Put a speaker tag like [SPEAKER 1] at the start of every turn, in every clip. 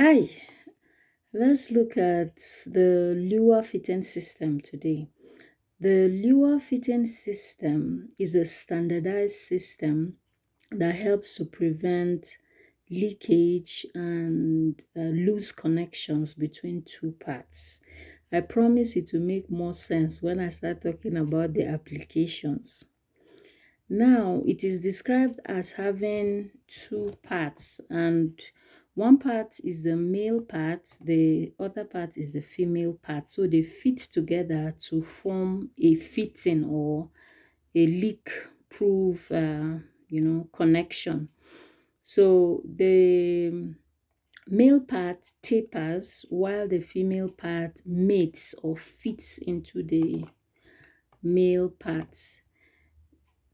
[SPEAKER 1] Hi, let's look at the Luer fitting system today. The Luer fitting system is a standardized system that helps to prevent leakage and loose connections between two parts. I promise it will make more sense when I start talking about the applications. Now, it is described as having two parts, and one part is the male part, the other part is the female part. So they fit together to form a fitting or a leak-proof, connection. So the male part tapers while the female part mates or fits into the male parts.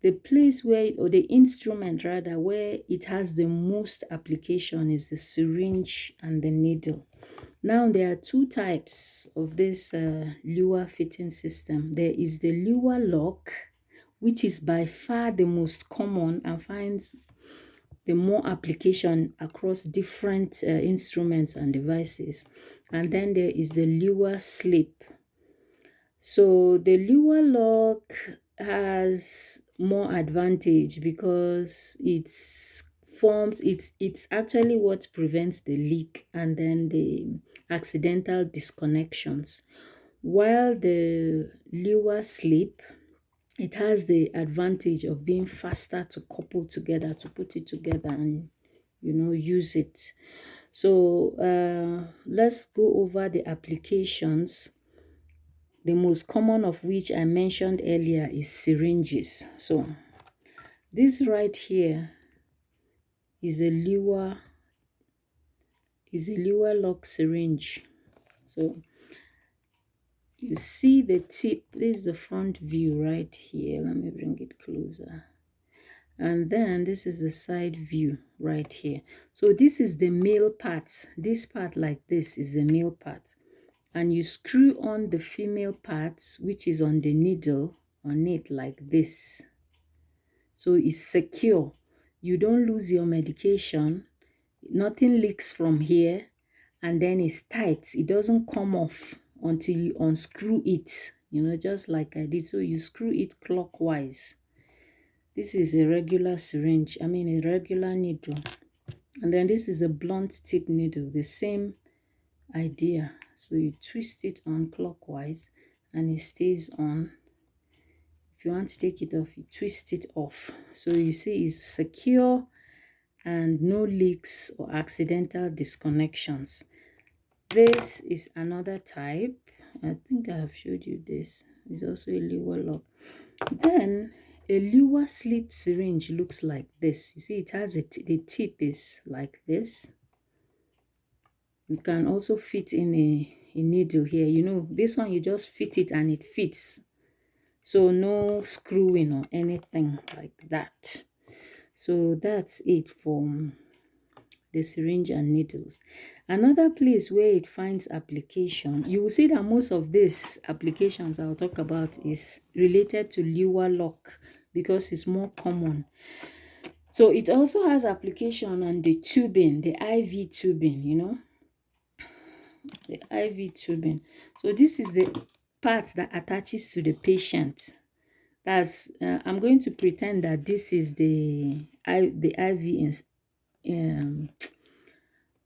[SPEAKER 1] The place where, or the instrument rather, where it has the most application is the syringe and the needle. Now, there are two types of this Luer fitting system. There is the Luer lock, which is by far the most common and finds the more application across different instruments and devices. And then there is the Luer slip. So the Luer lock has more advantage because it's actually what prevents the leak and then the accidental disconnections. While the Luer slip, it has the advantage of being faster to couple together, to put it together and use it. So let's go over the applications. The most common of which I mentioned earlier is syringes. So this right here is a Luer lock syringe. So you see the tip. This is the front view right here. Let me bring it closer. And then this is the side view right here. So this is the male part. This part like this is the male part. And you screw on the female part, which is on the needle, on it like this. So it's secure. You don't lose your medication. Nothing leaks from here. And then it's tight. It doesn't come off until you unscrew it, just like I did. So you screw it clockwise. This is a regular syringe, a regular needle. And then this is a blunt tip needle, the same idea. So you twist it on clockwise and it stays on. If you want to take it off, you twist it off. So you see it's secure and no leaks or accidental disconnections. This is another type. I think I have showed you this. It's also a Luer lock. Then a Luer slip syringe looks like this. You see it has the tip is like this. You can also fit in a needle here. This one you just fit it and it fits. So no screwing or anything like that. So that's it for the syringe and needles. Another place where it finds application, you will see that most of these applications I'll talk about is related to Luer lock because it's more common. So it also has application on the tubing, the IV tubing, the IV tubing. So this is the part that attaches to the patient. That's I'm going to pretend that this is the IV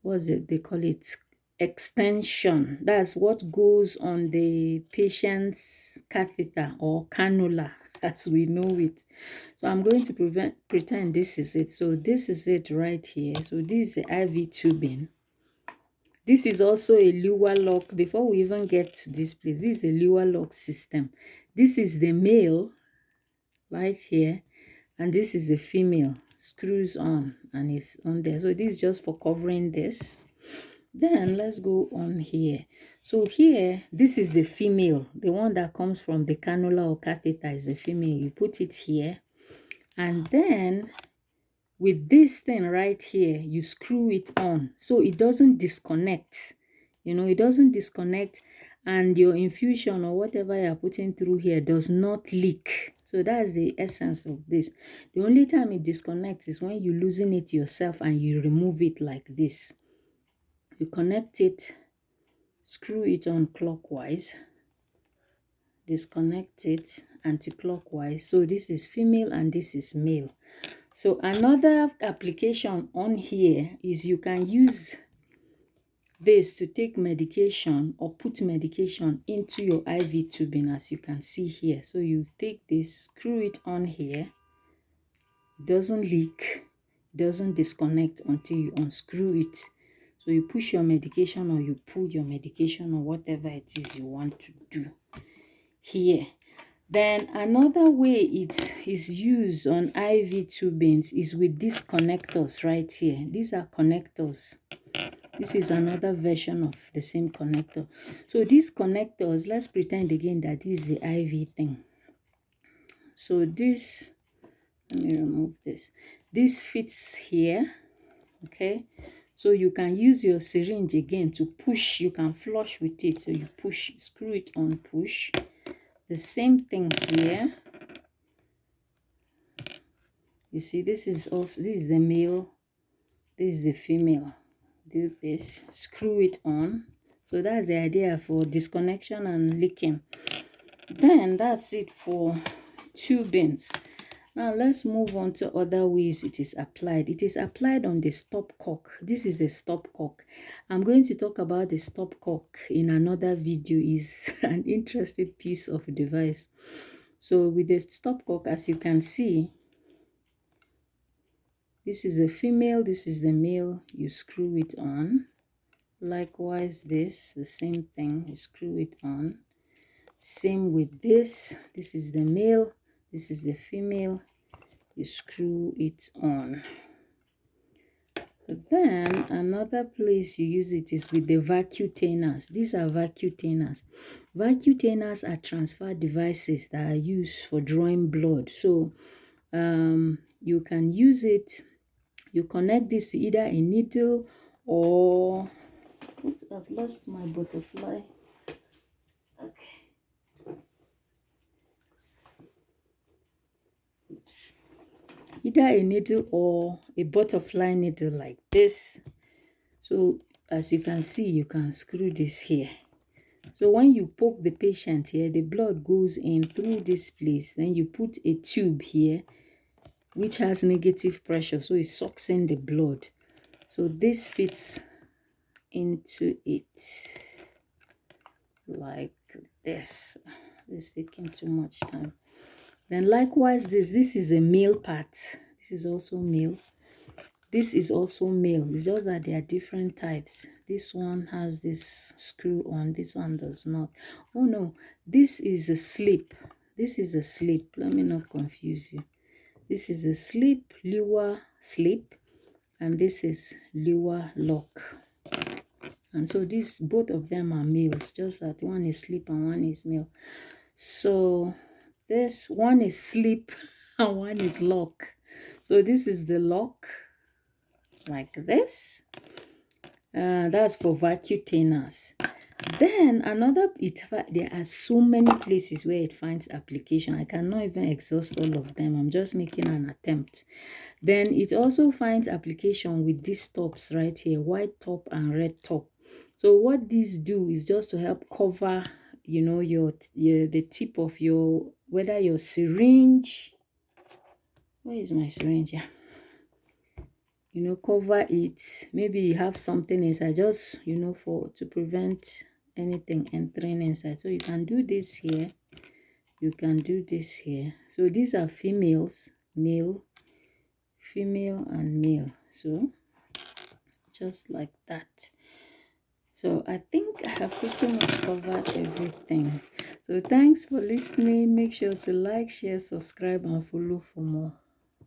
[SPEAKER 1] what's it they call it, extension. That's what goes on the patient's catheter or cannula as we know it. So I'm going to pretend this is it. So this is it right here. So this is the IV tubing. This is also a Luer lock. Before we even get to this place, this is a Luer lock system. This is the male right here, and this is the female. Screws on and it's on there. So this is just for covering this. Then let's go on here. So here, this is the female. The one that comes from the cannula or catheter is the female. You put it here, and then with this thing right here, you screw it on so it doesn't disconnect. It doesn't disconnect, and your infusion or whatever you're putting through here does not leak. So that's the essence of this. The only time it disconnects is when you loosen it yourself and you remove it like this. You connect it, screw it on clockwise, disconnect it anti-clockwise. So this is female and this is male. So another application on here is you can use this to take medication or put medication into your IV tubing, as you can see here. So you take this, screw it on here. It doesn't leak, it doesn't disconnect until you unscrew it. So you push your medication or you pull your medication or whatever it is you want to do here. Then another way it is used on IV tubings is with these connectors right here. These are connectors. This is another version of the same connector. So these connectors, let's pretend again that this is the IV thing. So this, let me remove this. This fits here, okay? So you can use your syringe again to push. You can flush with it. So you push, screw it on, push. The same thing here. You see, this is the male, this is the female. Do this, screw it on. So that's the idea for disconnection and leaking. Then that's it for tubings. Now let's move on to other ways it is applied. It is applied on the stopcock. This is a stopcock. I'm going to talk about the stopcock in another video. It's an interesting piece of device. So with the stopcock, as you can see, this is the female, this is the male. You screw it on. Likewise, this, the same thing, you screw it on. Same with this. This is the male, this is the female. You screw it on. Then another place you use it is with the vacutainers. These are vacutainers. Vacutainers are transfer devices that are used for drawing blood. So you can use it. You connect this to either a needle or, oops, I've lost my butterfly. Okay. Oops. Either a needle or a butterfly needle like this. So as you can see, you can screw this here. So when you poke the patient here, the blood goes in through this place. Then you put a tube here which has negative pressure, so it sucks in the blood. So this fits into it like this. This is taking too much time. Then likewise, this is a male part. This is also male. This is also male. It's just that there are different types. This one has this screw on. This one does not. Oh no, this is a slip. This is a slip. Let me not confuse you. This is a slip, Luer slip, and this is Luer lock. And so these, both of them are males, just that one is slip and one is male. So this one is slip and one is lock. So this is the lock, like this. That's for vacutainers. Then another, there are so many places where it finds application. I cannot even exhaust all of them. I'm just making an attempt. Then it also finds application with these tops right here, white top and red top. So what these do is just to help cover, you know, the tip of your, whether your syringe, where is my syringe? Yeah. You know, cover it. Maybe you have something inside, just, you know, to prevent anything entering inside. So you can do this here. You can do this here. So these are females, male, female, and male. So just like that. So I think I have pretty much covered everything. So thanks for listening. Make sure to like, share, subscribe, and follow for more.